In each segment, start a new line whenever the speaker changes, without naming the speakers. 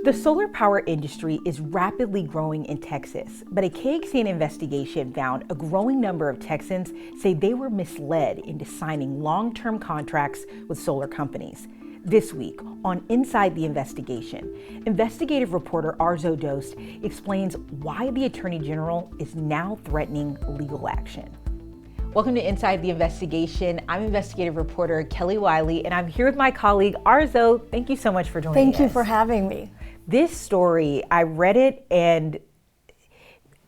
The solar power industry is rapidly growing in Texas, but a KXAN investigation found a growing number of Texans say they were misled into signing long-term contracts with solar companies. This week on Inside the Investigation, investigative reporter Arezow Doost explains why the Attorney General is now threatening legal action. Welcome to Inside the Investigation. I'm investigative reporter Kelly Wiley, and I'm here with my colleague Arezow. Thank you so much for joining us.
Thank you for having me.
This story, I read it and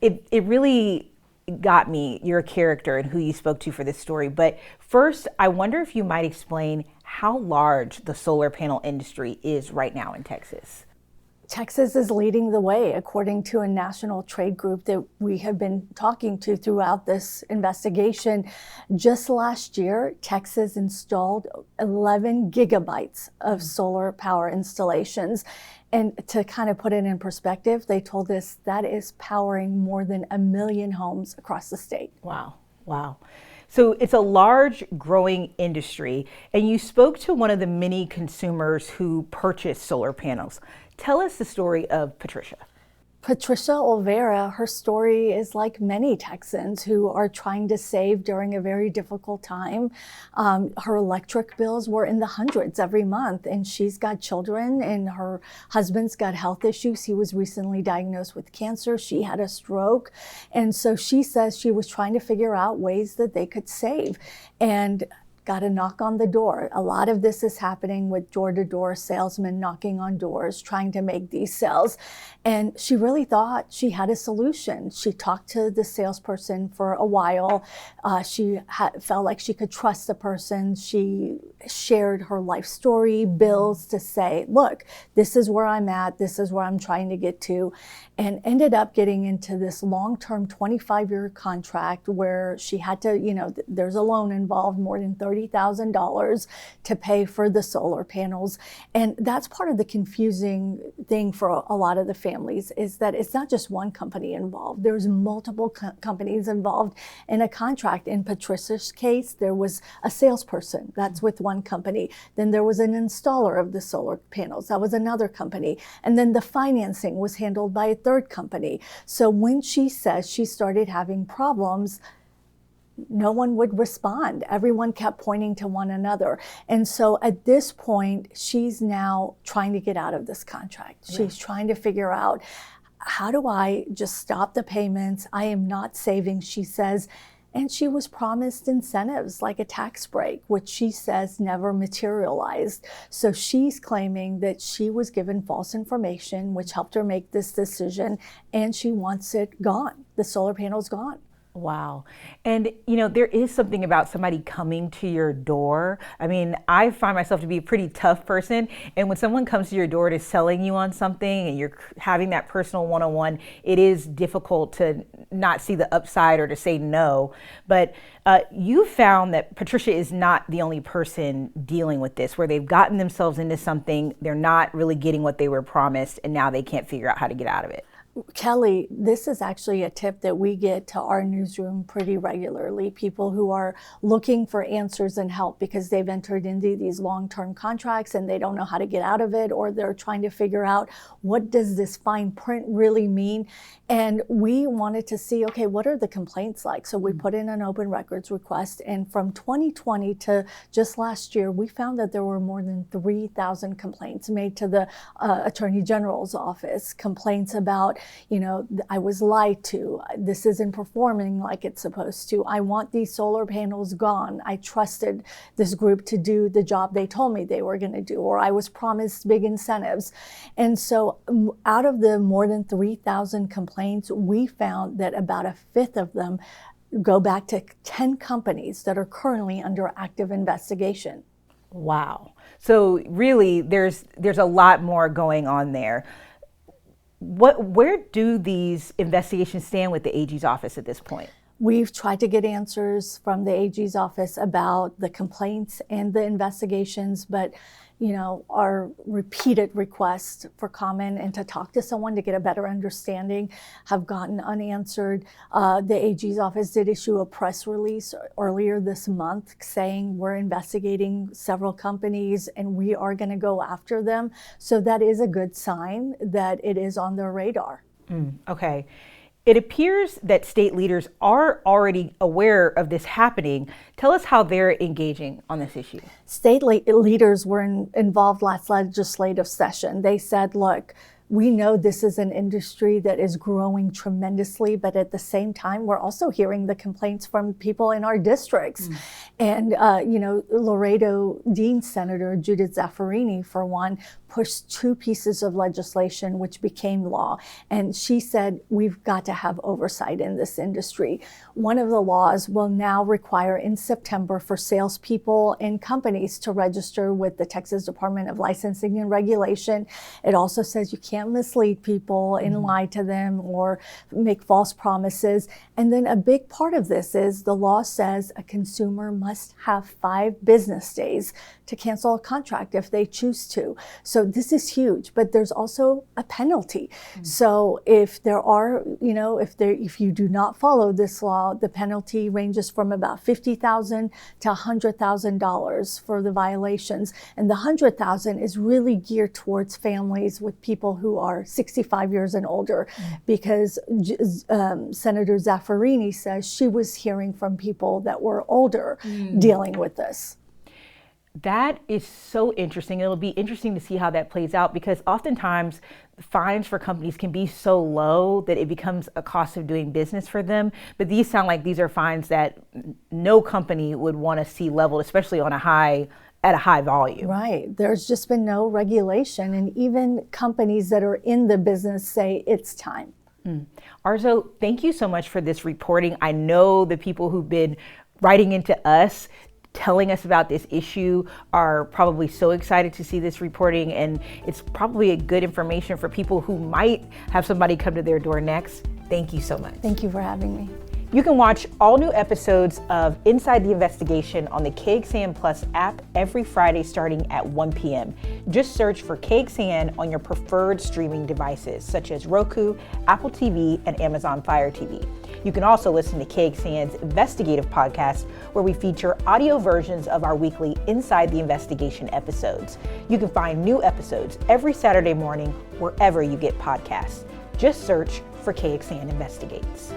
it really got me. You're a character and who you spoke to for this story. But first, I wonder if you might explain how large the solar panel industry is right now in Texas.
Texas is leading the way, according to a national trade group that we have been talking to throughout this investigation. Just last year, Texas installed 11 gigabytes of solar power installations. And to kind of put it in perspective, they told us that is powering more than 1 million homes across the state.
Wow, wow. So it's a large growing industry, and you spoke to one of the many consumers who purchased solar panels. Tell us the story of Patricia.
Patricia Olvera, her story is like many Texans who are trying to save during a very difficult time. Her electric bills were in the hundreds every month, and she's got children, and her husband's got health issues. He was recently diagnosed with cancer. She had a stroke. And so she says she was trying to figure out ways that they could save. And got a knock on the door. A lot of this is happening with door-to-door salesmen knocking on doors, trying to make these sales. And she really thought she had a solution. She talked to the salesperson for a while. She felt like she could trust the person. She shared her life story, bills to say, look, this is where I'm at. This is where I'm trying to get to. And ended up getting into this long-term 25-year contract where she had to, there's a loan involved, more than $30,000 to pay for the solar panels. And that's part of the confusing thing for a lot of the families, is that it's not just one company involved. There's multiple companies involved in a contract. In Patricia's case, there was a salesperson. That's with one company. Then there was an installer of the solar panels. That was another company. And then the financing was handled by a third company. So when she says she started having problems, no one would respond. Everyone kept pointing to one another. And so at this point, she's now trying to get out of this contract. Yeah. She's trying to figure out, how do I just stop the payments? I am not saving, she says. And she was promised incentives like a tax break, which she says never materialized. So she's claiming that she was given false information, which helped her make this decision, and she wants it gone. The solar panel's gone.
Wow. And, there is something about somebody coming to your door. I mean, I find myself to be a pretty tough person. And when someone comes to your door to selling you on something and you're having that personal one-on-one, it is difficult to not see the upside or to say no. But you found that Patricia is not the only person dealing with this, where they've gotten themselves into something, they're not really getting what they were promised, and now they can't figure out how to get out of it.
Kelly, this is actually a tip that we get to our newsroom pretty regularly. People who are looking for answers and help because they've entered into these long-term contracts and they don't know how to get out of it, or they're trying to figure out, what does this fine print really mean? And we wanted to see, okay, what are the complaints like? So we put in an open records request, and from 2020 to just last year, we found that there were more than 3,000 complaints made to the Attorney General's office. Complaints about, I was lied to. This isn't performing like it's supposed to. I want these solar panels gone. I trusted this group to do the job they told me they were going to do, or I was promised big incentives. And so out of the more than 3,000 complaints, we found that about a fifth of them go back to 10 companies that are currently under active investigation.
Wow. So really, there's a lot more going on there. Where do these investigations stand with the AG's office at this point?
We've tried to get answers from the AG's office about the complaints and the investigations, but our repeated requests for comment and to talk to someone to get a better understanding have gotten unanswered. The AG's office did issue a press release earlier this month saying we're investigating several companies and we are going to go after them. So that is a good sign that it is on their radar.
Okay. It appears that state leaders are already aware of this happening. Tell us how they're engaging on this issue.
State leaders were involved last legislative session. They said, look, we know this is an industry that is growing tremendously, but at the same time, we're also hearing the complaints from people in our districts. And, Laredo Dean Senator Judith Zaffirini, for one, pushed 2 pieces of legislation which became law. And she said, we've got to have oversight in this industry. One of the laws will now require in September for salespeople and companies to register with the Texas Department of Licensing and Regulation. It also says you can't mislead people and lie to them or make false promises. And then a big part of this is the law says a consumer must have 5 business days to cancel a contract if they choose to. So this is huge, but there's also a penalty. So if there are, if you do not follow this law, the penalty ranges from about $50,000 to $100,000 for the violations. And the $100,000 is really geared towards families with people who are 65 years and older, because Senator Zaffirini says she was hearing from people that were older dealing with this.
That is so interesting. It'll be interesting to see how that plays out, because oftentimes fines for companies can be so low that it becomes a cost of doing business for them. But these sound like these are fines that no company would want to see leveled, especially at a high volume.
Right. There's just been no regulation, and even companies that are in the business say it's time.
Arezow, thank you so much for this reporting. I know the people who've been writing into us telling us about this issue are probably so excited to see this reporting, and it's probably a good information for people who might have somebody come to their door next. Thank you so much.
Thank you for having me.
You can watch all new episodes of Inside the Investigation on the KXAN Plus app every Friday starting at 1 p.m. Just search for KXAN on your preferred streaming devices, such as Roku, Apple TV, and Amazon Fire TV. You can also listen to KXAN's Investigative podcast, where we feature audio versions of our weekly Inside the Investigation episodes. You can find new episodes every Saturday morning wherever you get podcasts. Just search for KXAN Investigates.